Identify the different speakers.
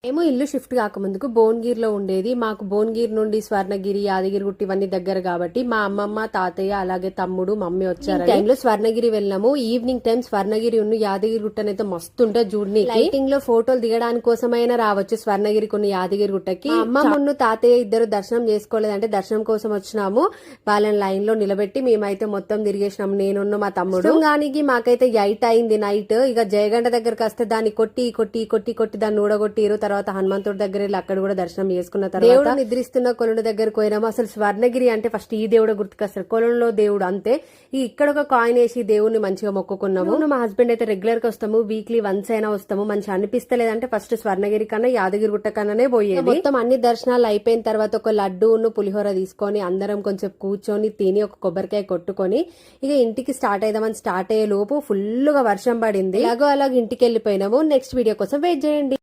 Speaker 1: మేము ఇల్లు షిఫ్ట్ కాకముందుకు భువనగిరిలో ఉండేది. మాకు భువనగిరి నుండి స్వర్ణగిరి, యాదగిరిగుట్ట ఇవన్నీ దగ్గర కాబట్టి మా అమ్మమ్మ, తాతయ్య అలాగే తమ్ముడు, మమ్మీ వచ్చారు. టైంలో స్వర్ణగిరి వెళ్ళాము. ఈవినింగ్ టైం స్వర్ణగిరి ఉన్న యాదగిరిగుట్ట అయితే మస్తు ఉంటుంది చూడండి. లైటింగ్ లో ఫోటోలు దిగడానికి కోసమైనా రావచ్చు స్వర్ణగిరికి ఉన్న యాదగిరిగుట్టకి. అమ్మమ్మ తాతయ్య ఇద్దరు దర్శనం చేసుకోలేదంటే దర్శనం కోసం వచ్చినాము. వాళ్ళని లైన్ లో నిలబెట్టి మేమైతే మొత్తం తిరిగేసినాము. నేనున్న మా తమ్ముడు గానికి మాకైతే 8 అయింది నైట్. ఇక జయగంట దగ్గరకు వస్తే దాన్ని కొట్టి కొట్టి కొట్టి కొట్టి దాన్ని ఊడగొట్టిరు. తర్వాత హనుమంతుడి దగ్గర వెళ్ళి అక్కడ కూడా దర్శనం చేసుకున్న తర్వాత దేవుడు నిద్రిస్తున్న కొలను దగ్గరకు పోయినాము. అసలు స్వర్ణగిరి అంటే ఫస్ట్ ఈ దేవుడు గుర్తుకొస్తారు, కొలంలో దేవుడు అంతే. ఇక్కడ ఒక కాయిన్ వేసి దేవుడిని మంచిగా మొక్కుకున్నాము. మా హస్బెండ్ అయితే రెగ్యులర్ గా వస్తాము, వీక్లీ వన్స్ అయినా వస్తాము. మంచి అనిపిస్తలేదంటే ఫస్ట్ స్వర్ణగిరి కన్నా యాదగిరిగుట్ట కన్నానే పోయేది. మొత్తం అన్ని దర్శనాలు అయిపోయిన తర్వాత ఒక లడ్డూను పులిహోర తీసుకొని అందరం కొంచెం కూర్చొని తిని ఒక కొబ్బరికాయ కొట్టుకొని ఇక ఇంటికి స్టార్ట్ అయిదామని స్టార్ట్ అయ్యే లోపు ఫుల్ గా వర్షం పడింది. అలాగో అలాగ ఇంటికి వెళ్ళిపోయినాము. నెక్స్ట్ వీడియో కోసం వెయిట్ చేయండి.